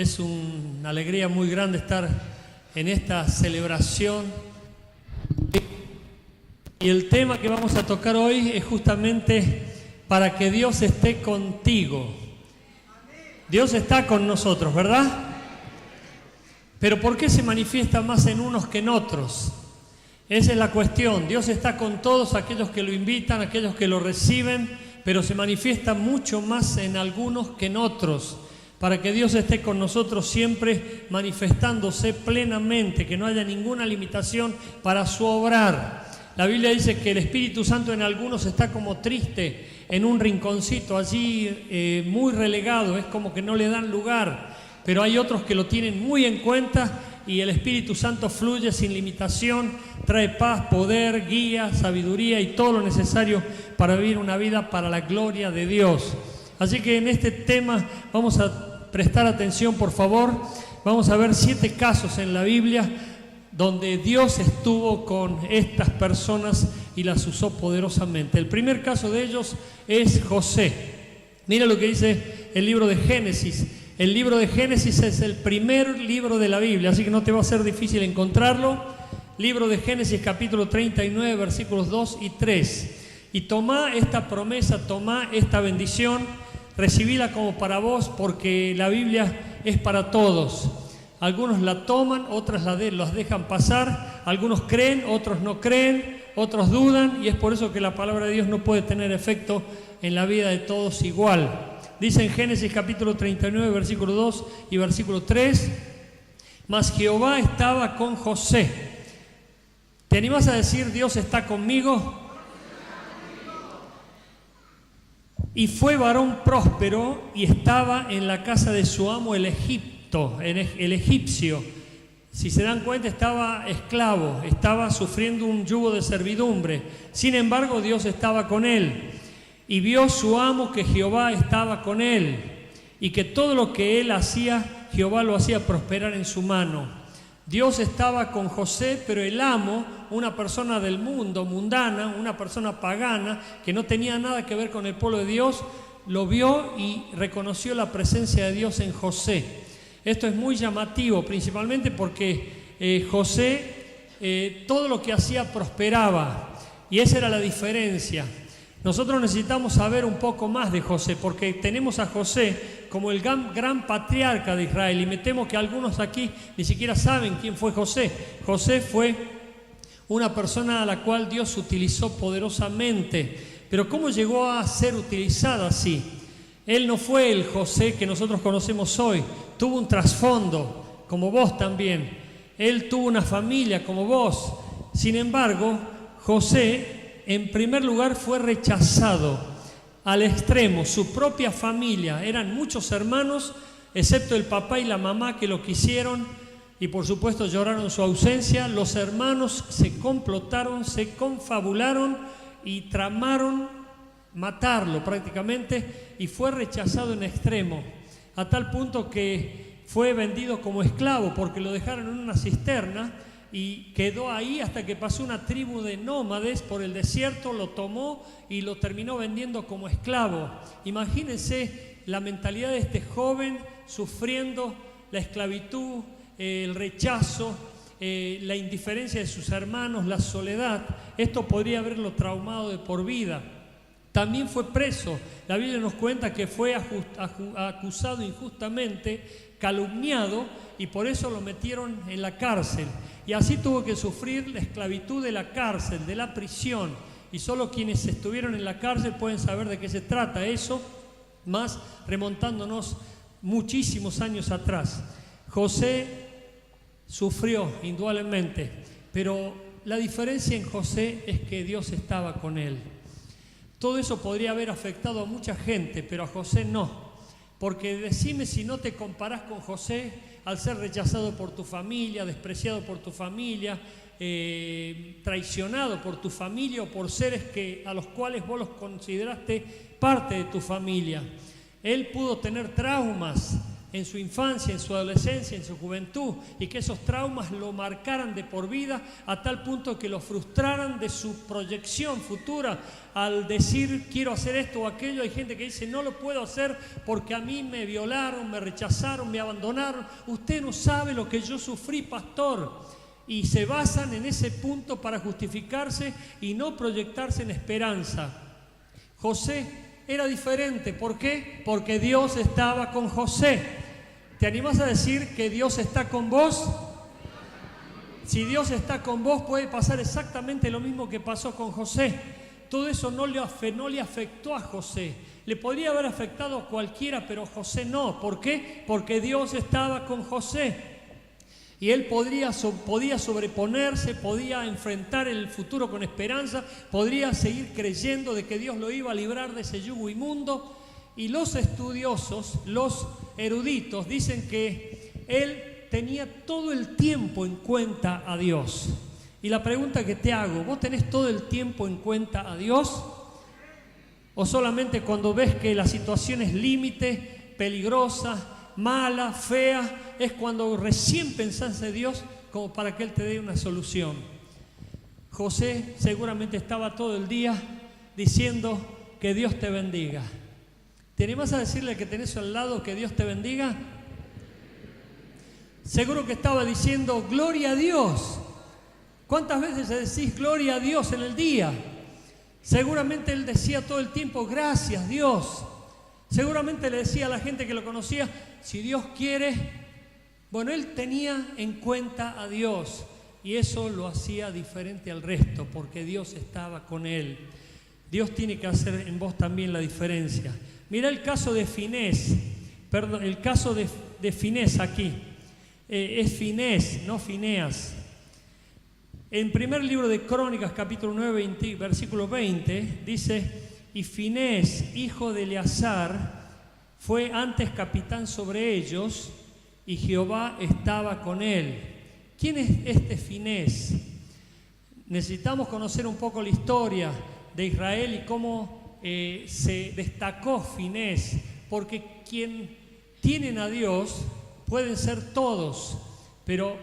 Es una alegría muy grande estar en esta celebración. Y el tema que vamos a tocar hoy es justamente para que Dios esté contigo. Dios está con nosotros, ¿verdad? Pero ¿por qué se manifiesta más en unos que en otros? Esa es la cuestión. Dios está con todos aquellos que lo invitan, aquellos que lo reciben, pero se manifiesta mucho más en algunos que en otros. Para que Dios esté con nosotros siempre manifestándose plenamente, que no haya ninguna limitación para su obrar. La Biblia dice que el Espíritu Santo en algunos está como triste, en un rinconcito allí muy relegado, es como que no le dan lugar, pero hay otros que lo tienen muy en cuenta y el Espíritu Santo fluye sin limitación, trae paz, poder, guía, sabiduría y todo lo necesario para vivir una vida para la gloria de Dios. Así que en este tema vamos a prestar atención, por favor. Vamos a ver 7 casos en la Biblia donde Dios estuvo con estas personas y las usó poderosamente. El primer caso de ellos es José. Mira lo que dice el libro de Génesis. El libro de Génesis es el primer libro de la Biblia, así que no te va a ser difícil encontrarlo. Libro de Génesis, capítulo 39, versículos 2 y 3. Y tomá esta promesa, tomá esta bendición, recibíla como para vos, porque la Biblia es para todos. Algunos la toman, otras las dejan pasar, algunos creen, otros no creen, otros dudan, y es por eso que la palabra de Dios no puede tener efecto en la vida de todos igual. Dice en Génesis capítulo 39, versículo 2 y versículo 3, mas Jehová estaba con José. ¿Te animás a decir Dios está conmigo? Y fue varón próspero y estaba en la casa de su amo el egipcio. Si se dan cuenta, estaba esclavo, estaba sufriendo un yugo de servidumbre. Sin embargo, Dios estaba con él. Y vio su amo que Jehová estaba con él, y que todo lo que él hacía, Jehová lo hacía prosperar en su mano. Dios estaba con José, pero el amo, una persona del mundo, mundana, una persona pagana, que no tenía nada que ver con el pueblo de Dios, lo vio y reconoció la presencia de Dios en José. Esto es muy llamativo, principalmente porque José, todo lo que hacía prosperaba, y esa era la diferencia. Nosotros necesitamos saber un poco más de José, porque tenemos a José como el gran patriarca de Israel, y me temo que algunos aquí ni siquiera saben quién fue José. José fue una persona a la cual Dios utilizó poderosamente, pero ¿cómo llegó a ser utilizada así? Él no fue el José que nosotros conocemos hoy, tuvo un trasfondo, como vos también. Él tuvo una familia como vos. Sin embargo, José, en primer lugar, fue rechazado al extremo. Su propia familia, eran muchos hermanos, excepto el papá y la mamá que lo quisieron y por supuesto lloraron su ausencia. Los hermanos se complotaron, se confabularon y tramaron matarlo prácticamente, y fue rechazado en extremo, a tal punto que fue vendido como esclavo, porque lo dejaron en una cisterna y quedó ahí hasta que pasó una tribu de nómades por el desierto, lo tomó y lo terminó vendiendo como esclavo. Imagínense la mentalidad de este joven sufriendo la esclavitud, el rechazo, la indiferencia de sus hermanos, la soledad. Esto podría haberlo traumado de por vida. También fue preso. La Biblia nos cuenta que fue acusado injustamente, calumniado, y por eso lo metieron en la cárcel. Y así tuvo que sufrir la esclavitud de la cárcel, de la prisión. Y solo quienes estuvieron en la cárcel pueden saber de qué se trata eso, más remontándonos muchísimos años atrás. José sufrió indudablemente, pero la diferencia en José es que Dios estaba con él. Todo eso podría haber afectado a mucha gente, pero a José no. Porque decime si no te comparás con José al ser rechazado por tu familia, despreciado por tu familia, traicionado por tu familia o por seres a los cuales vos los consideraste parte de tu familia. Él pudo tener traumas, en su infancia, en su adolescencia, en su juventud, y que esos traumas lo marcaran de por vida a tal punto que lo frustraran de su proyección futura al decir quiero hacer esto o aquello. Hay gente que dice no lo puedo hacer porque a mí me violaron, me rechazaron, me abandonaron. Usted no sabe lo que yo sufrí, pastor. Y se basan en ese punto para justificarse y no proyectarse en esperanza. José era diferente. ¿Por qué? Porque Dios estaba con José. ¿Te animás a decir que Dios está con vos? Si Dios está con vos, puede pasar exactamente lo mismo que pasó con José. Todo eso no le afectó a José. Le podría haber afectado a cualquiera, pero José no. ¿Por qué? Porque Dios estaba con José. Y él podía sobreponerse, podía enfrentar el futuro con esperanza, podría seguir creyendo de que Dios lo iba a librar de ese yugo inmundo. Y los estudiosos, los eruditos, dicen que él tenía todo el tiempo en cuenta a Dios. Y la pregunta que te hago, ¿vos tenés todo el tiempo en cuenta a Dios? ¿O solamente cuando ves que la situación es límite, peligrosa, mala, fea, es cuando recién pensás en Dios como para que Él te dé una solución? José seguramente estaba todo el día diciendo que Dios te bendiga. ¿Te animás a decirle al que tenés al lado que Dios te bendiga? Seguro que estaba diciendo gloria a Dios. ¿Cuántas veces decís gloria a Dios en el día? Seguramente él decía todo el tiempo gracias Dios. Seguramente le decía a la gente que lo conocía, si Dios quiere. Bueno, él tenía en cuenta a Dios y eso lo hacía diferente al resto porque Dios estaba con él. Dios tiene que hacer en vos también la diferencia. Mira el caso de Finés, el caso de Finés aquí. Es Finés, no Fineas. En primer libro de Crónicas, capítulo 9, versículo 20, dice, y Finés, hijo de Eleazar, fue antes capitán sobre ellos, y Jehová estaba con él. ¿Quién es este Finés? Necesitamos conocer un poco la historia de Israel y cómo se destacó Finés, porque quien tienen a Dios pueden ser todos, pero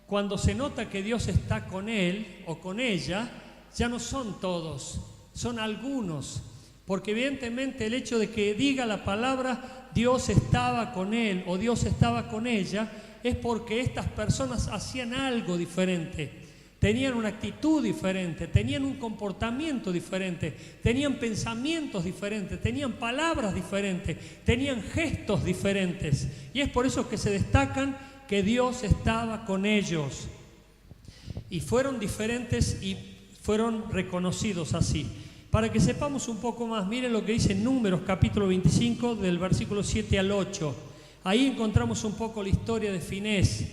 cuando se nota que Dios está con él o con ella, ya no son todos, son algunos, porque evidentemente el hecho de que diga la palabra Dios estaba con él o Dios estaba con ella, es porque estas personas hacían algo diferente. Tenían una actitud diferente, tenían un comportamiento diferente, tenían pensamientos diferentes, tenían palabras diferentes, tenían gestos diferentes. Y es por eso que se destacan que Dios estaba con ellos. Y fueron diferentes y fueron reconocidos así. Para que sepamos un poco más, miren lo que dice en Números capítulo 25 del versículo 7 al 8. Ahí encontramos un poco la historia de Finés.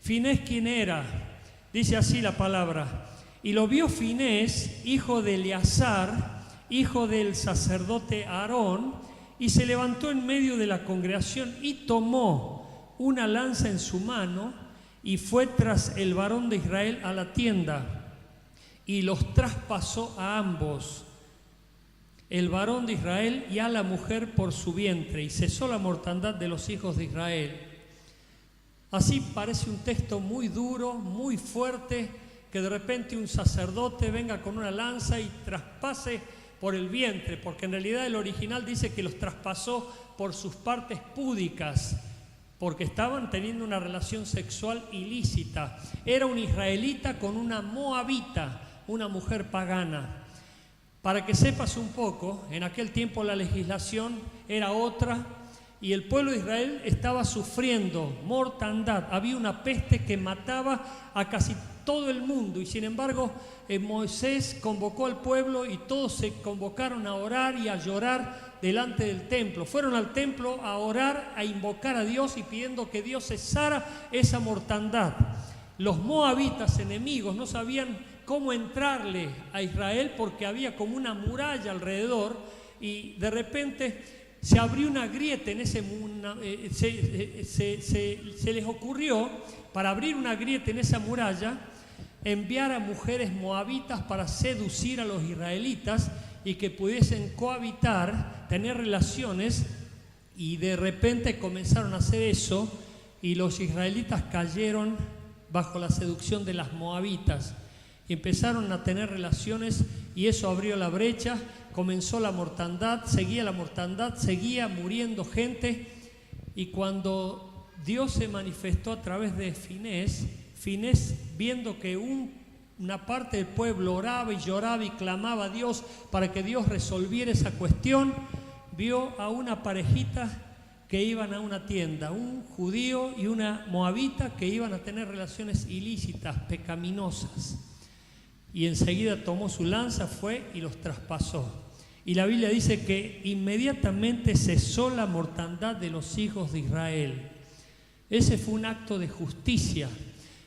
¿Finés quién era? Dice así la palabra, y lo vio Finés, hijo de Eleazar, hijo del sacerdote Aarón, y se levantó en medio de la congregación y tomó una lanza en su mano y fue tras el varón de Israel a la tienda y los traspasó a ambos, el varón de Israel y a la mujer por su vientre, y cesó la mortandad de los hijos de Israel. Así parece un texto muy duro, muy fuerte, que de repente un sacerdote venga con una lanza y traspase por el vientre, porque en realidad el original dice que los traspasó por sus partes púdicas, porque estaban teniendo una relación sexual ilícita. Era un israelita con una moabita, una mujer pagana. Para que sepas un poco, en aquel tiempo la legislación era otra, y el pueblo de Israel estaba sufriendo mortandad. Había una peste que mataba a casi todo el mundo. Y sin embargo, Moisés convocó al pueblo y todos se convocaron a orar y a llorar delante del templo. Fueron al templo a orar, a invocar a Dios y pidiendo que Dios cesara esa mortandad. Los moabitas enemigos no sabían cómo entrarle a Israel porque había como una muralla alrededor y de repente se abrió una grieta en ese se les ocurrió, para abrir una grieta en esa muralla, enviar a mujeres moabitas para seducir a los israelitas y que pudiesen cohabitar, tener relaciones Y de repente comenzaron a hacer eso y los israelitas cayeron bajo la seducción de las moabitas. Y empezaron a tener relaciones y eso abrió la brecha, comenzó la mortandad, seguía muriendo gente. Y cuando Dios se manifestó a través de Finés, viendo que una parte del pueblo oraba y lloraba y clamaba a Dios para que Dios resolviera esa cuestión, vio a una parejita que iban a una tienda, un judío y una moabita que iban a tener relaciones ilícitas, pecaminosas. Y enseguida tomó su lanza, fue y los traspasó. Y la Biblia dice que inmediatamente cesó la mortandad de los hijos de Israel. Ese fue un acto de justicia.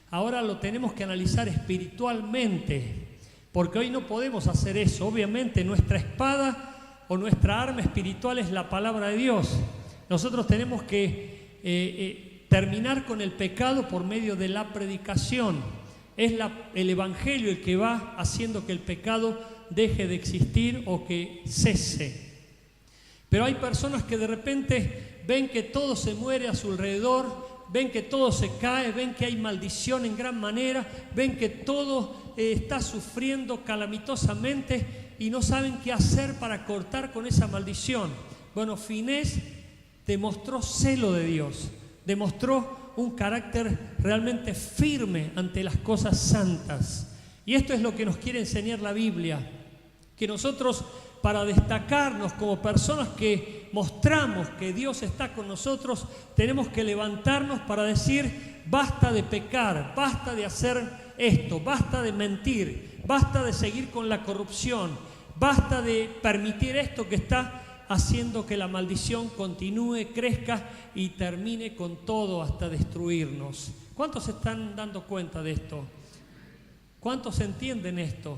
Ahora lo tenemos que analizar espiritualmente, porque hoy no podemos hacer eso. Obviamente nuestra espada o nuestra arma espiritual es la palabra de Dios. Nosotros tenemos que terminar con el pecado por medio de la predicación. Es el Evangelio el que va haciendo que el pecado deje de existir o que cese. Pero hay personas que de repente ven que todo se muere a su alrededor, ven que todo se cae, ven que hay maldición en gran manera, ven que todo está sufriendo calamitosamente y no saben qué hacer para cortar con esa maldición. Bueno, Finés demostró celo de Dios, demostró un carácter realmente firme ante las cosas santas. Y esto es lo que nos quiere enseñar la Biblia, que nosotros, para destacarnos como personas que mostramos que Dios está con nosotros, tenemos que levantarnos para decir: basta de pecar, basta de hacer esto, basta de mentir, basta de seguir con la corrupción, basta de permitir esto que está haciendo que la maldición continúe, crezca y termine con todo hasta destruirnos. ¿Cuántos se están dando cuenta de esto? ¿Cuántos entienden esto?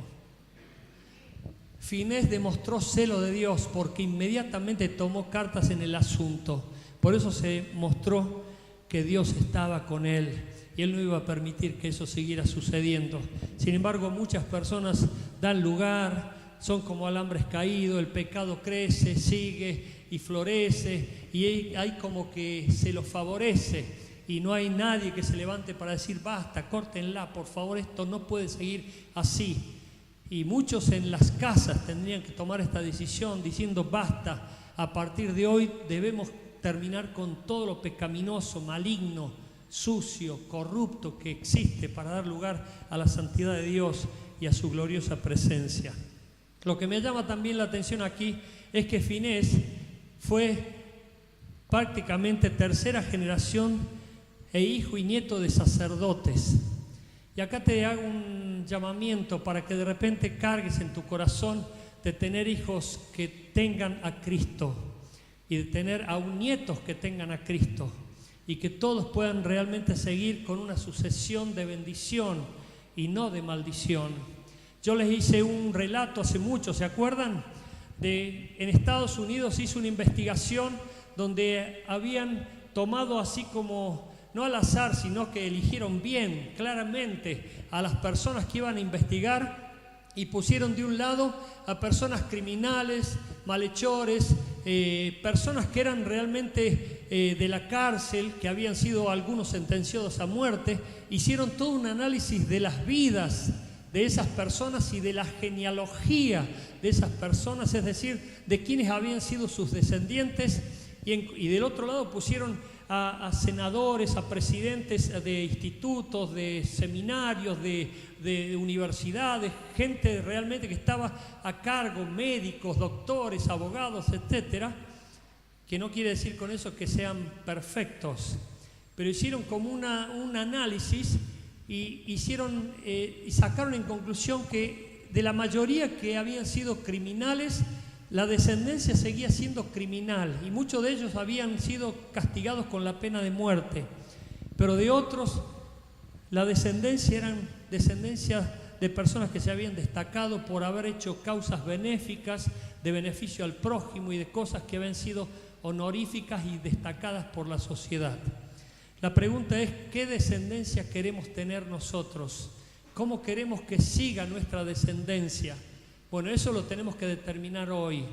Finés demostró celo de Dios porque inmediatamente tomó cartas en el asunto. Por eso se mostró que Dios estaba con él y él no iba a permitir que eso siguiera sucediendo. Sin embargo, muchas personas dan lugar, son como alambres caídos, el pecado crece, sigue y florece y hay como que se los favorece y no hay nadie que se levante para decir: basta, córtenla, por favor, esto no puede seguir así. Y muchos en las casas tendrían que tomar esta decisión diciendo: basta, a partir de hoy debemos terminar con todo lo pecaminoso, maligno, sucio, corrupto que existe para dar lugar a la santidad de Dios y a su gloriosa presencia. Lo que me llama también la atención aquí es que Finés fue prácticamente tercera generación e hijo y nieto de sacerdotes. Y acá te hago un llamamiento para que de repente cargues en tu corazón de tener hijos que tengan a Cristo y de tener aún nietos que tengan a Cristo y que todos puedan realmente seguir con una sucesión de bendición y no de maldición. Yo les hice un relato hace mucho, ¿se acuerdan? En Estados Unidos hizo una investigación donde habían tomado así como, no al azar, sino que eligieron bien, claramente, a las personas que iban a investigar y pusieron de un lado a personas criminales, malhechores, personas que eran realmente de la cárcel, que habían sido algunos sentenciados a muerte. Hicieron todo un análisis de las vidas de esas personas y de la genealogía de esas personas, es decir, de quienes habían sido sus descendientes, y del otro lado pusieron a senadores, a presidentes de institutos, de seminarios, de universidades, gente realmente que estaba a cargo, médicos, doctores, abogados, etcétera, que no quiere decir con eso que sean perfectos, pero hicieron como un análisis y sacaron en conclusión que de la mayoría que habían sido criminales, la descendencia seguía siendo criminal y muchos de ellos habían sido castigados con la pena de muerte, pero de otros la descendencia eran descendencias de personas que se habían destacado por haber hecho causas benéficas, de beneficio al prójimo y de cosas que habían sido honoríficas y destacadas por la sociedad. La pregunta es: ¿qué descendencia queremos tener nosotros? ¿Cómo queremos que siga nuestra descendencia? Bueno, eso lo tenemos que determinar hoy.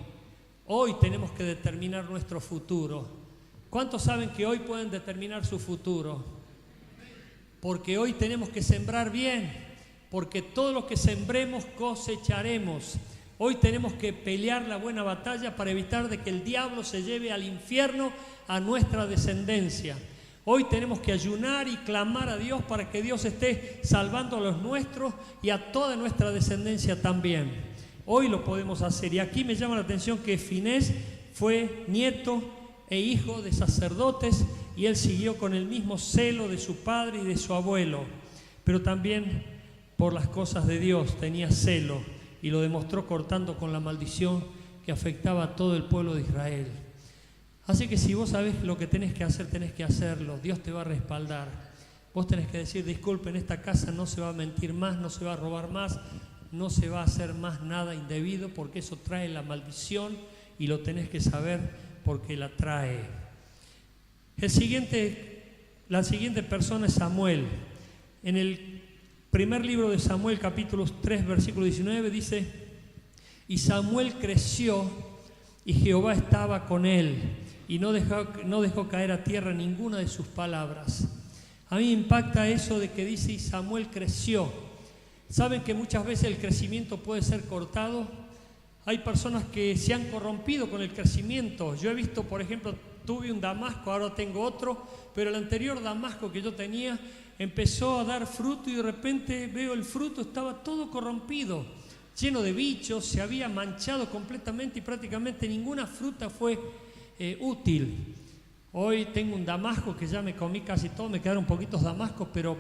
Hoy tenemos que determinar nuestro futuro. ¿Cuántos saben que hoy pueden determinar su futuro? Porque hoy tenemos que sembrar bien, porque todo lo que sembremos cosecharemos. Hoy tenemos que pelear la buena batalla para evitar de que el diablo se lleve al infierno a nuestra descendencia. Hoy tenemos que ayunar y clamar a Dios para que Dios esté salvando a los nuestros y a toda nuestra descendencia también. Hoy lo podemos hacer. Y aquí me llama la atención que Finés fue nieto e hijo de sacerdotes y él siguió con el mismo celo de su padre y de su abuelo. Pero también por las cosas de Dios tenía celo y lo demostró cortando con la maldición que afectaba a todo el pueblo de Israel. Así que si vos sabés lo que tenés que hacer, tenés que hacerlo. Dios te va a respaldar. Vos tenés que decir, disculpe, en esta casa no se va a mentir más, no se va a robar más, no se va a hacer más nada indebido, porque eso trae la maldición y lo tenés que saber porque la trae. La siguiente persona es Samuel. En el primer libro de Samuel, capítulo 3, versículo 19, dice: y Samuel creció y Jehová estaba con él y no dejó caer a tierra ninguna de sus palabras. A mí me impacta eso de que dice y Samuel creció. ¿Saben que muchas veces el crecimiento puede ser cortado? Hay personas que se han corrompido con el crecimiento. Yo he visto, por ejemplo, tuve un damasco, ahora tengo otro, pero el anterior damasco que yo tenía empezó a dar fruto y de repente veo el fruto, estaba todo corrompido, lleno de bichos, se había manchado completamente y prácticamente ninguna fruta fue útil. Hoy tengo un damasco que ya me comí casi todo, me quedaron poquitos damascos, pero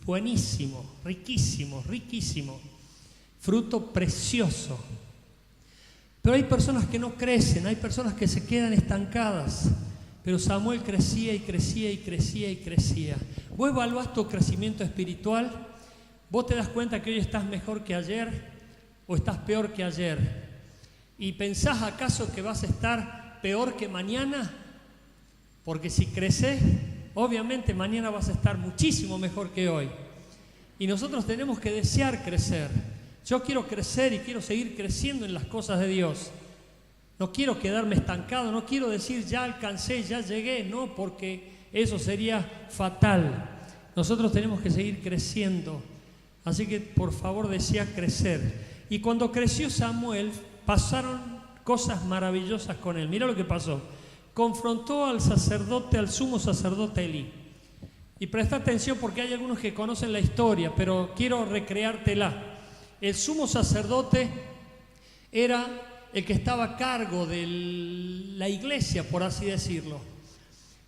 buenísimo, riquísimo, riquísimo, fruto precioso. Pero hay personas que no crecen, hay personas que se quedan estancadas. Pero Samuel crecía y crecía y crecía y crecía. Vos evaluás tu crecimiento espiritual, vos te das cuenta que hoy estás mejor que ayer o estás peor que ayer. ¿Y pensás acaso que vas a estar peor que mañana? Porque si creces, obviamente mañana vas a estar muchísimo mejor que hoy. Y nosotros tenemos que desear crecer. Yo quiero crecer y quiero seguir creciendo en las cosas de Dios. No quiero quedarme estancado, no quiero decir ya alcancé, ya llegué, no, porque eso sería fatal. Nosotros tenemos que seguir creciendo. Así que por favor desea crecer. Y cuando creció Samuel, pasaron cosas maravillosas con él. Mira lo que pasó. Confrontó al sacerdote, al sumo sacerdote Elí. Y presta atención porque hay algunos que conocen la historia, pero quiero recreártela. El sumo sacerdote era el que estaba a cargo de la iglesia, por así decirlo.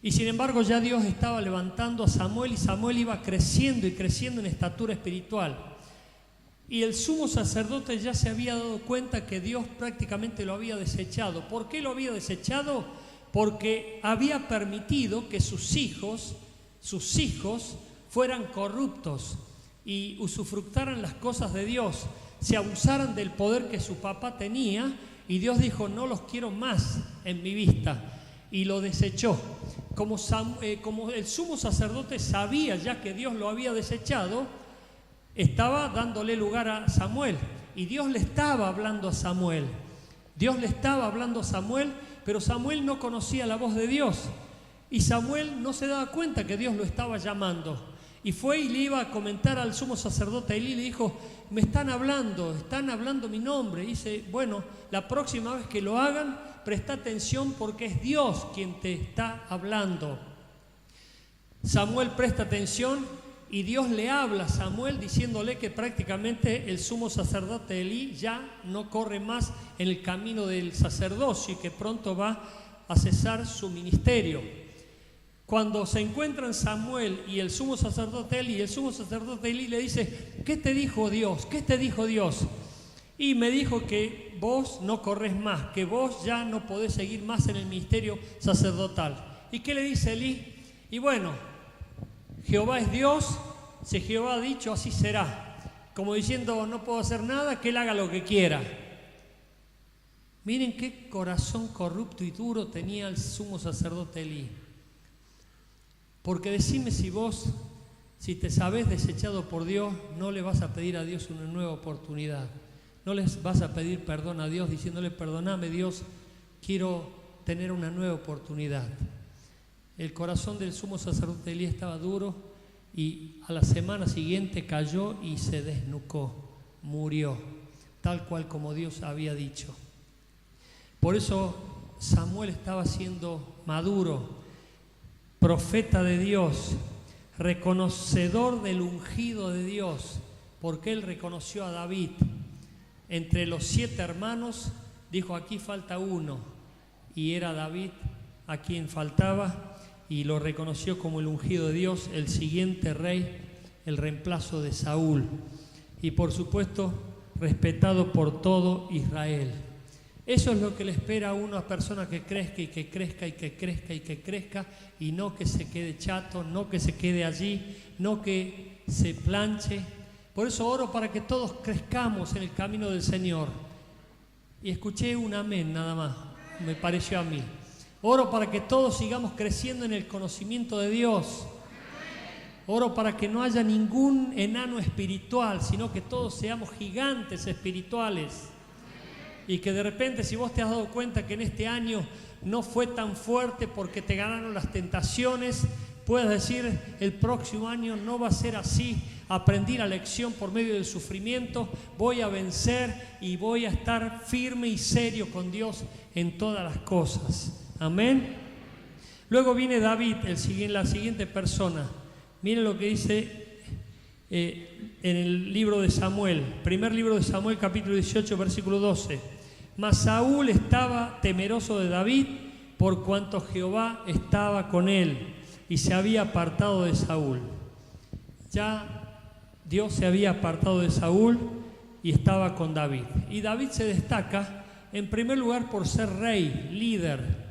Y sin embargo ya Dios estaba levantando a Samuel y Samuel iba creciendo y creciendo en estatura espiritual. Y el sumo sacerdote ya se había dado cuenta que Dios prácticamente lo había desechado. ¿Por qué lo había desechado? Porque había permitido que sus hijos fueran corruptos y usufructaran las cosas de Dios, se abusaran del poder que su papá tenía, y Dios dijo, no los quiero más en mi vista, y lo desechó. Como el sumo sacerdote sabía ya que Dios lo había desechado, estaba dándole lugar a Samuel, y Dios le estaba hablando a Samuel. Dios le estaba hablando a Samuel, pero Samuel no conocía la voz de Dios, y Samuel no se daba cuenta que Dios lo estaba llamando. Y fue y le iba a comentar al sumo sacerdote Elí, le dijo, me están hablando mi nombre. Y dice, bueno, la próxima vez que lo hagan, presta atención porque es Dios quien te está hablando. Samuel presta atención y Dios le habla a Samuel diciéndole que prácticamente el sumo sacerdote Elí ya no corre más en el camino del sacerdocio y que pronto va a cesar su ministerio. Cuando se encuentran Samuel y el sumo sacerdote Elí, el sumo sacerdote Elí le dice, ¿qué te dijo Dios? ¿Qué te dijo Dios? Y me dijo que vos no corres más, que vos ya no podés seguir más en el ministerio sacerdotal. ¿Y qué le dice Elí? Y bueno, Jehová es Dios, si Jehová ha dicho, así será. Como diciendo, no puedo hacer nada, que él haga lo que quiera. Miren qué corazón corrupto y duro tenía el sumo sacerdote Elí. Porque decime si te sabés desechado por Dios, no le vas a pedir a Dios una nueva oportunidad. No les vas a pedir perdón a Dios diciéndole, perdóname Dios, quiero tener una nueva oportunidad. el corazón del sumo sacerdote Elías estaba duro y a la semana siguiente cayó y se desnucó, murió, tal cual como Dios había dicho. Por eso Samuel estaba siendo maduro, profeta de Dios, reconocedor del ungido de Dios, porque él reconoció a David. Entre los 7 hermanos dijo: aquí falta uno, y era David a quien faltaba, y lo reconoció como el ungido de Dios, el siguiente rey, el reemplazo de Saúl, y por supuesto respetado por todo Israel. Eso es lo que le espera a una persona que crezca y que crezca y que crezca y que crezca, y no que se quede chato, no que se quede allí, no que se planche. Por eso oro para que todos crezcamos en el camino del Señor. Y escuché un amén nada más, me pareció a mí. Oro para que todos sigamos creciendo en el conocimiento de Dios. Oro para que no haya ningún enano espiritual, sino que todos seamos gigantes espirituales. Y que de repente, si vos te has dado cuenta que en este año no fue tan fuerte porque te ganaron las tentaciones, puedas decir: el próximo año no va a ser así. Aprendí la lección por medio del sufrimiento, voy a vencer y voy a estar firme y serio con Dios en todas las cosas. Amén. Luego viene David, la siguiente persona. Miren lo que dice en el libro de Samuel, primer libro de Samuel, capítulo 18, versículo 12. Mas Saúl estaba temeroso de David, por cuanto Jehová estaba con él, y se había apartado de Saúl. Ya Dios se había apartado de Saúl y estaba con David. Y David se destaca, en primer lugar, por ser rey, líder.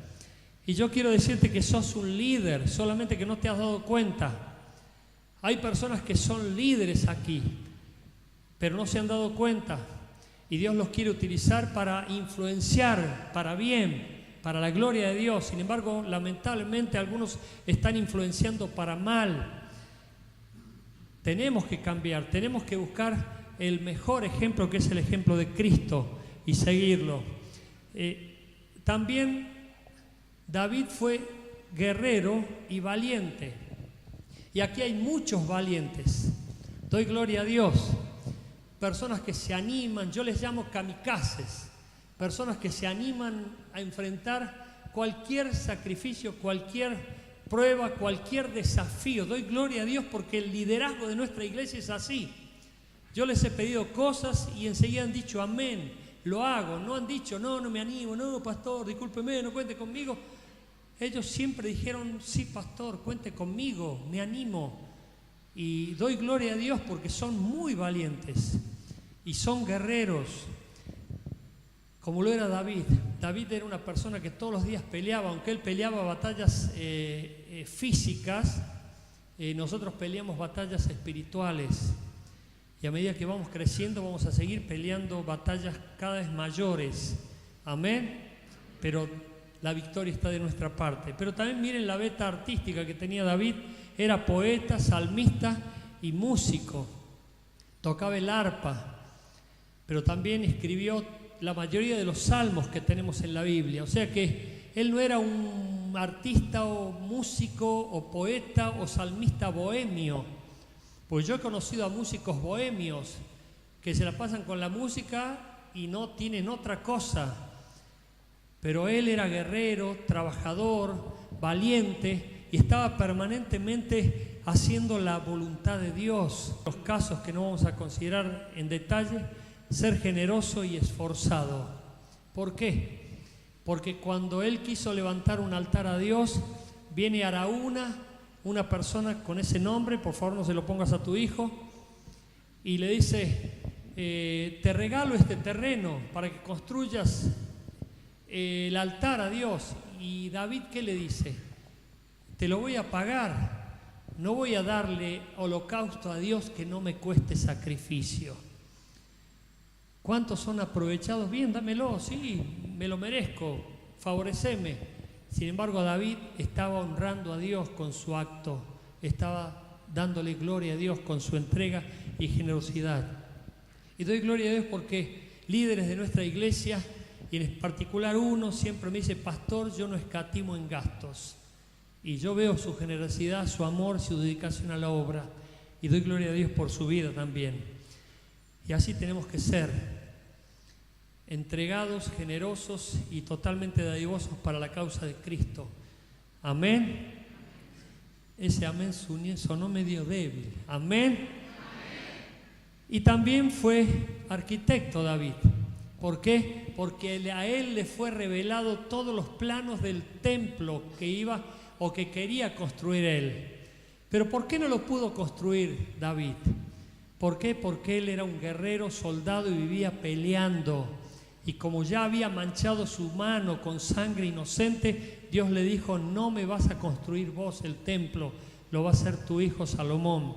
Y yo quiero decirte que sos un líder, solamente que no te has dado cuenta. Hay personas que son líderes aquí, pero no se han dado cuenta. Y Dios los quiere utilizar para influenciar, para bien, para la gloria de Dios. Sin embargo, lamentablemente algunos están influenciando para mal. Tenemos que cambiar, tenemos que buscar el mejor ejemplo, que es el ejemplo de Cristo, y seguirlo. También David fue guerrero y valiente. Y aquí hay muchos valientes. Doy gloria a Dios. Personas que se animan, yo les llamo kamikazes, personas que se animan a enfrentar cualquier sacrificio, cualquier prueba, cualquier desafío. Doy gloria a Dios porque el liderazgo de nuestra iglesia es así. Yo les he pedido cosas y enseguida han dicho amén, lo hago. No han dicho no me animo, no pastor, discúlpeme, no cuente conmigo. Ellos siempre dijeron: sí pastor, cuente conmigo, me animo. Y doy gloria a Dios porque son muy valientes y son guerreros, como lo era David. David era una persona que todos los días peleaba, aunque él peleaba batallas físicas, nosotros peleamos batallas espirituales. Y a medida que vamos creciendo vamos a seguir peleando batallas cada vez mayores. Amén. Pero la victoria está de nuestra parte. Pero también miren la beta artística que tenía David. Era poeta, salmista y músico. Tocaba el arpa, pero también escribió la mayoría de los salmos que tenemos en la Biblia. O sea que él no era un artista o músico o poeta o salmista bohemio. Pues yo he conocido a músicos bohemios que se la pasan con la música y no tienen otra cosa. Pero él era guerrero, trabajador, valiente, y estaba permanentemente haciendo la voluntad de Dios. Los casos que no vamos a considerar en detalle, ser generoso y esforzado. ¿Por qué? Porque cuando él quiso levantar un altar a Dios, viene Araúna, una persona con ese nombre, por favor no se lo pongas a tu hijo, y le dice: te regalo este terreno para que construyas el altar a Dios. Y David, ¿qué le dice? Te lo voy a pagar, no voy a darle holocausto a Dios que no me cueste sacrificio. ¿Cuántos son aprovechados? Bien, dámelo, sí, me lo merezco, favoreceme. Sin embargo, David estaba honrando a Dios con su acto, estaba dándole gloria a Dios con su entrega y generosidad. Y doy gloria a Dios porque líderes de nuestra iglesia, y en particular uno, siempre me dice: pastor, yo no escatimo en gastos. Y yo veo su generosidad, su amor, su dedicación a la obra. Y doy gloria a Dios por su vida también. Y así tenemos que ser, entregados, generosos y totalmente dadivosos para la causa de Cristo. Amén. Ese amén sonó medio débil. Amén. Y también fue arquitecto David. ¿Por qué? Porque a él le fue revelado todos los planos del templo que iba o que quería construir él. Pero ¿por qué no lo pudo construir David? ¿Por qué? Porque él era un guerrero, soldado y vivía peleando. Y como ya había manchado su mano con sangre inocente, Dios le dijo: no me vas a construir vos el templo, lo va a hacer tu hijo Salomón.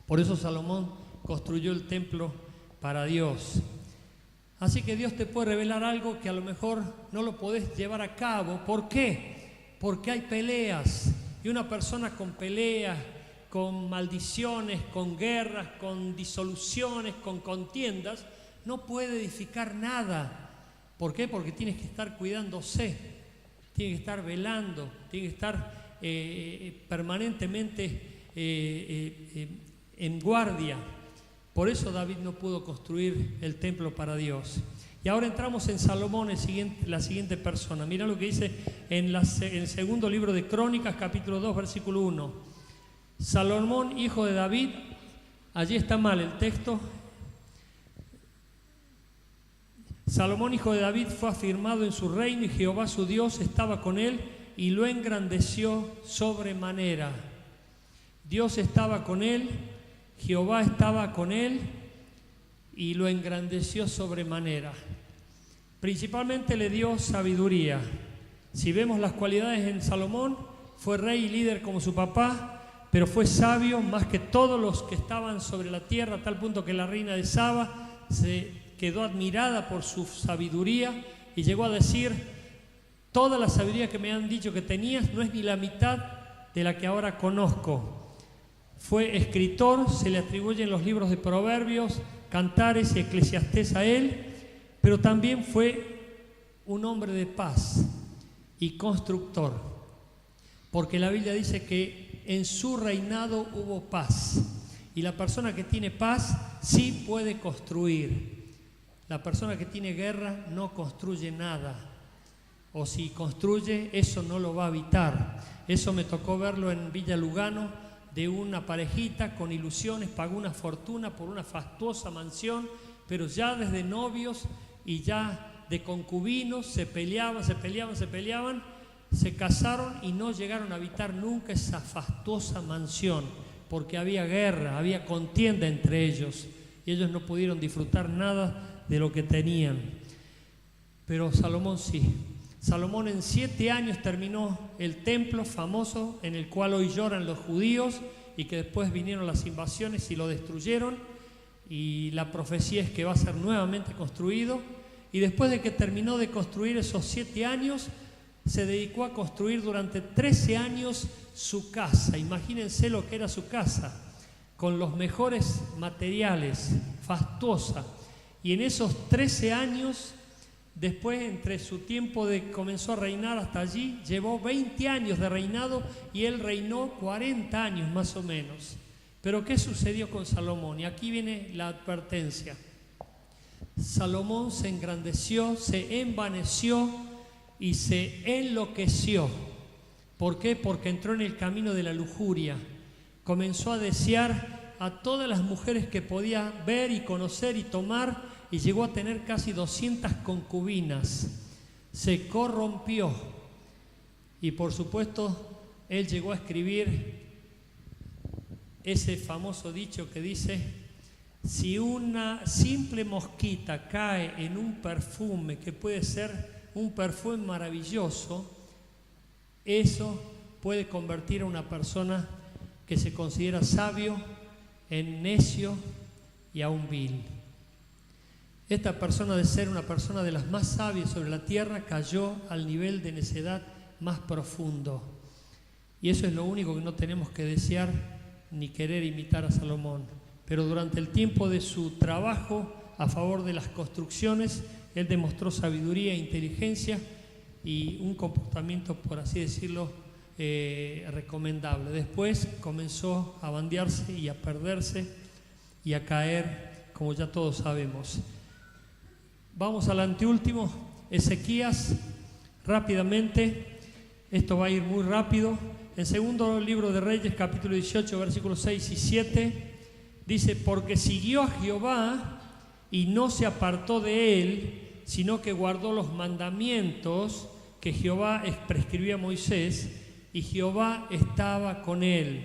Por eso Salomón construyó el templo para Dios. Así que Dios te puede revelar algo que a lo mejor no lo podés llevar a cabo. ¿Por qué? Porque hay peleas. Y una persona con peleas, con maldiciones, con guerras, con disoluciones, con contiendas, no puede edificar nada. ¿Por qué? Porque tienes que estar cuidándose, tiene que estar velando, tiene que estar permanentemente en guardia. Por eso David no pudo construir el templo para Dios. Y ahora entramos en Salomón, la siguiente persona. Mira lo que dice en el segundo libro de Crónicas, capítulo 2, versículo 1. Salomón, hijo de David, allí está mal el texto. Salomón, hijo de David, fue afirmado en su reino y Jehová su Dios estaba con él y lo engrandeció sobremanera. Dios estaba con él, Jehová estaba con él y lo engrandeció sobremanera. Principalmente le dio sabiduría. Si vemos las cualidades en Salomón, fue rey y líder como su papá, pero fue sabio más que todos los que estaban sobre la tierra, a tal punto que la reina de Saba se quedó admirada por su sabiduría y llegó a decir: toda la sabiduría que me han dicho que tenías no es ni la mitad de la que ahora conozco. Fue escritor, se le atribuyen los libros de Proverbios, Cantares y Eclesiastés a él, pero también fue un hombre de paz y constructor, porque la Biblia dice que en su reinado hubo paz, y la persona que tiene paz sí puede construir. La persona que tiene guerra no construye nada, o si construye, eso no lo va a habitar. Eso me tocó verlo en Villa Lugano, de una parejita con ilusiones, pagó una fortuna por una fastuosa mansión, pero ya desde novios y ya de concubinos se peleaban, se casaron y no llegaron a habitar nunca esa fastuosa mansión, porque había guerra, había contienda entre ellos, y ellos no pudieron disfrutar nada de lo que tenían. Pero Salomón sí. Salomón en 7 años terminó el templo famoso en el cual hoy lloran los judíos y que después vinieron las invasiones y lo destruyeron, y la profecía es que va a ser nuevamente construido. Y después de que terminó de construir esos 7 años, se dedicó a construir durante 13 años su casa. Imagínense lo que era su casa, con los mejores materiales, fastuosa. Y en esos 13 años, después, entre su tiempo de comenzó a reinar hasta allí, llevó 20 años de reinado y él reinó 40 años más o menos. Pero ¿qué sucedió con Salomón? Y aquí viene la advertencia. Salomón se engrandeció, se envaneció y se enloqueció. ¿Por qué? Porque entró en el camino de la lujuria. Comenzó a desear a todas las mujeres que podía ver y conocer y tomar, y llegó a tener casi 200 concubinas. Se corrompió y por supuesto él llegó a escribir ese famoso dicho que dice: si una simple mosquita cae en un perfume que puede ser un perfume maravilloso, eso puede convertir a una persona que se considera sabio en necio y aún vil. Esta persona, de ser una persona de las más sabias sobre la tierra, cayó al nivel de necedad más profundo. Y eso es lo único que no tenemos que desear ni querer imitar a Salomón. Pero durante el tiempo de su trabajo a favor de las construcciones, él demostró sabiduría e inteligencia y un comportamiento, por así decirlo, recomendable. Después comenzó a bandearse y a perderse y a caer, como ya todos sabemos. Vamos al anteúltimo, Ezequías, rápidamente, esto va a ir muy rápido. En segundo libro de Reyes, capítulo 18, versículos 6 y 7, dice: porque siguió a Jehová y no se apartó de él, sino que guardó los mandamientos que Jehová prescribió a Moisés, y Jehová estaba con él.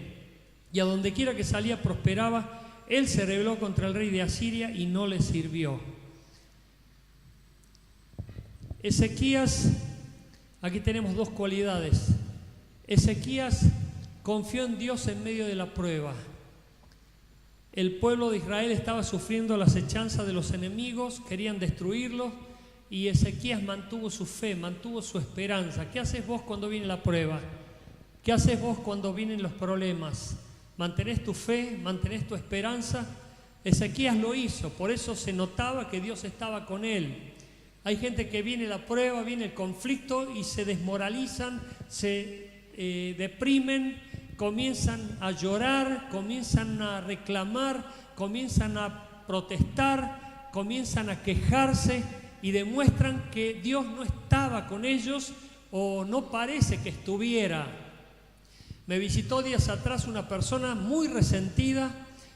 Y a donde quiera que salía prosperaba. Él se rebeló contra el rey de Asiria y no le sirvió. Ezequías, aquí tenemos dos cualidades. Ezequías confió en Dios en medio de la prueba. El pueblo de Israel estaba sufriendo la acechanza de los enemigos, querían destruirlos, y Ezequías mantuvo su fe, mantuvo su esperanza. ¿Qué haces vos cuando viene la prueba? ¿Qué haces vos cuando vienen los problemas? ¿Mantenés tu fe? ¿Mantenés tu esperanza? Ezequías lo hizo, por eso se notaba que Dios estaba con él. Hay gente que viene la prueba, viene el conflicto y se desmoralizan, se deprimen, comienzan a llorar, comienzan a reclamar, comienzan a protestar, comienzan a quejarse y demuestran que Dios no estaba con ellos o no parece que estuviera. Me visitó días atrás una persona muy resentida.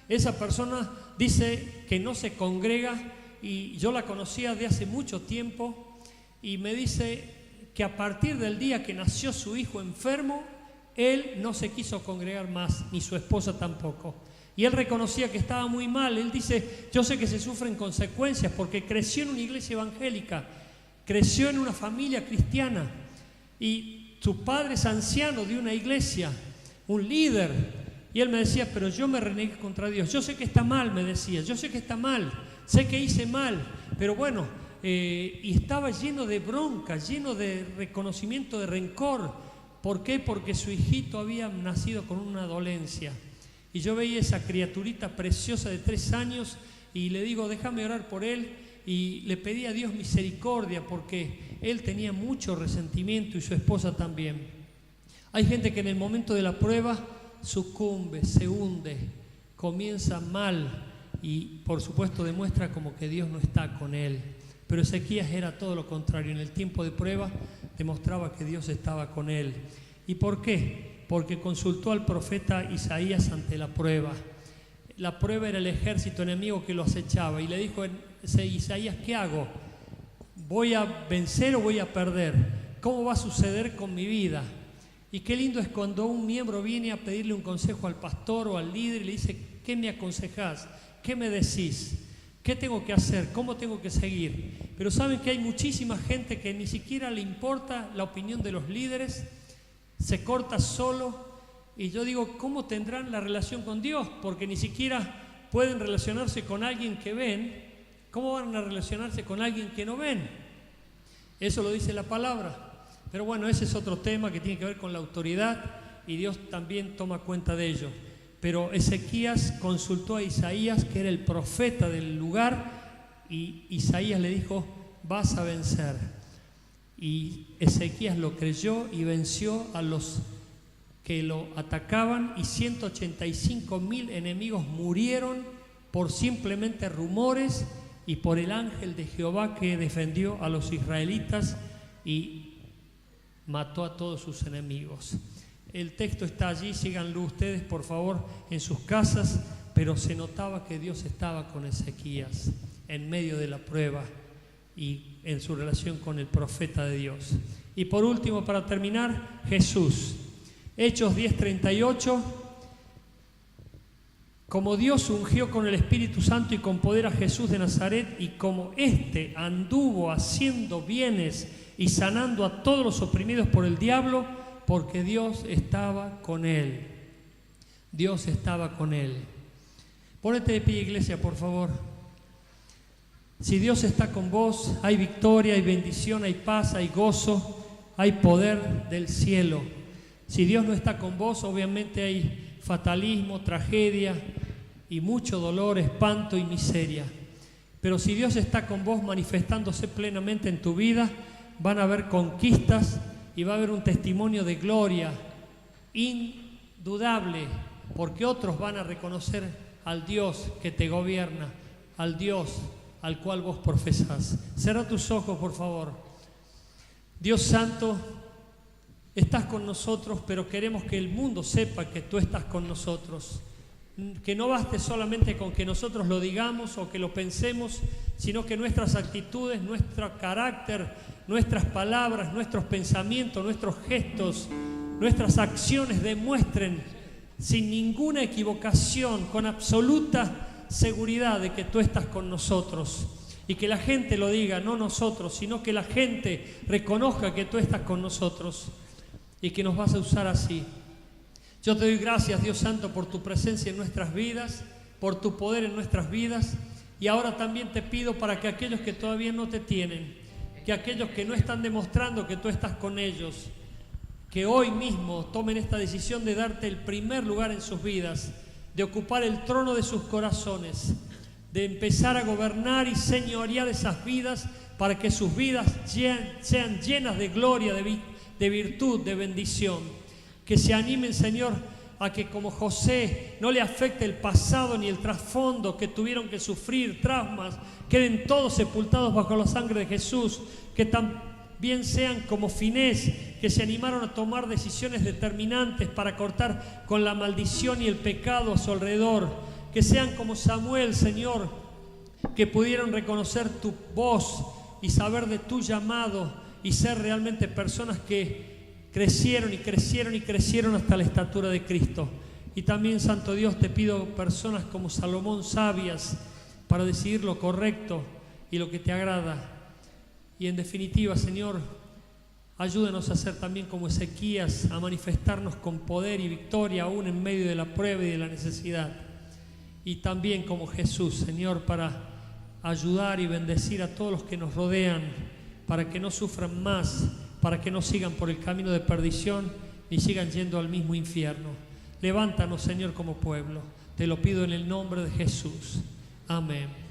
Esa persona dice que no se congrega y yo la conocía de hace mucho tiempo y me dice que a partir del día que nació su hijo enfermo, él no se quiso congregar más, ni su esposa tampoco. Y él reconocía que estaba muy mal. Él dice: yo sé que se sufren consecuencias porque creció en una iglesia evangélica, creció en una familia cristiana y su padre es anciano de una iglesia, un líder. Y él me decía: pero yo me renegué contra Dios. Yo sé que está mal, me decía, yo sé que está mal, sé que hice mal, pero bueno, y estaba lleno de bronca, lleno de reconocimiento de rencor. ¿Por qué? Porque su hijito había nacido con una dolencia. Y yo veía esa criaturita preciosa de 3 años y le digo: déjame orar por él. Y le pedí a Dios misericordia porque él tenía mucho resentimiento y su esposa también. Hay gente que en el momento de la prueba sucumbe, se hunde, comienza mal y por supuesto demuestra como que Dios no está con él. Pero Ezequías era todo lo contrario. En el tiempo de prueba demostraba que Dios estaba con él. ¿Y por qué? Porque consultó al profeta Isaías ante la prueba. La prueba era el ejército enemigo que lo acechaba y le dijo a Isaías: ¿qué hago? ¿Voy a vencer o voy a perder? ¿Cómo va a suceder con mi vida? Y qué lindo es cuando un miembro viene a pedirle un consejo al pastor o al líder y le dice: ¿qué me aconsejás? ¿Qué me decís? ¿Qué tengo que hacer? ¿Cómo tengo que seguir? Pero saben que hay muchísima gente que ni siquiera le importa la opinión de los líderes, se corta solo. Y yo digo: ¿cómo tendrán la relación con Dios? Porque ni siquiera pueden relacionarse con alguien que ven. ¿Cómo van a relacionarse con alguien que no ven? Eso lo dice la palabra. Pero bueno, ese es otro tema que tiene que ver con la autoridad y Dios también toma cuenta de ello. Pero Ezequías consultó a Isaías, que era el profeta del lugar, y Isaías le dijo: vas a vencer. Y Ezequías lo creyó y venció a los que lo atacaban, y 185,000 enemigos murieron por simplemente rumores y por el ángel de Jehová que defendió a los israelitas y mató a todos sus enemigos. El texto está allí, síganlo ustedes por favor en sus casas, pero se notaba que Dios estaba con Ezequías en medio de la prueba y en su relación con el profeta de Dios. Y por último, para terminar, Jesús. Hechos 10:38. Como Dios ungió con el Espíritu Santo y con poder a Jesús de Nazaret, y como éste anduvo haciendo bienes y sanando a todos los oprimidos por el diablo, porque Dios estaba con él. Dios estaba con él. Ponete de pie, iglesia, por favor. Si Dios está con vos, hay victoria, hay bendición, hay paz, hay gozo, hay poder del cielo. Si Dios no está con vos, obviamente hay fatalismo, tragedia y mucho dolor, espanto y miseria. Pero si Dios está con vos manifestándose plenamente en tu vida, van a haber conquistas y va a haber un testimonio de gloria indudable, porque otros van a reconocer al Dios que te gobierna, al Dios al cual vos profesás. Cierra tus ojos, por favor. Dios Santo, estás con nosotros, pero queremos que el mundo sepa que tú estás con nosotros. Que no baste solamente con que nosotros lo digamos o que lo pensemos, sino que nuestras actitudes, nuestro carácter, nuestras palabras, nuestros pensamientos, nuestros gestos, nuestras acciones demuestren sin ninguna equivocación, con absoluta seguridad de que tú estás con nosotros. Y que la gente lo diga, no nosotros, sino que la gente reconozca que tú estás con nosotros y que nos vas a usar así. Yo te doy gracias, Dios Santo, por tu presencia en nuestras vidas, por tu poder en nuestras vidas. Y ahora también te pido para que aquellos que todavía no te tienen, que aquellos que no están demostrando que tú estás con ellos, que hoy mismo tomen esta decisión de darte el primer lugar en sus vidas, de ocupar el trono de sus corazones, de empezar a gobernar y señorear esas vidas para que sus vidas sean llenas de gloria, de virtud, de bendición. Que se animen, Señor, a que como José no le afecte el pasado ni el trasfondo que tuvieron que sufrir, traumas, queden todos sepultados bajo la sangre de Jesús. Que también sean como Finés, que se animaron a tomar decisiones determinantes para cortar con la maldición y el pecado a su alrededor. Que sean como Samuel, Señor, que pudieron reconocer tu voz y saber de tu llamado y ser realmente personas que crecieron y crecieron y crecieron hasta la estatura de Cristo. Y también, Santo Dios, te pido personas como Salomón sabias para decidir lo correcto y lo que te agrada. Y en definitiva, Señor, ayúdanos a ser también como Ezequías, a manifestarnos con poder y victoria aún en medio de la prueba y de la necesidad. Y también como Jesús, Señor, para ayudar y bendecir a todos los que nos rodean, para que no sufran más, para que no sigan por el camino de perdición ni sigan yendo al mismo infierno. Levántanos, Señor, como pueblo. Te lo pido en el nombre de Jesús. Amén.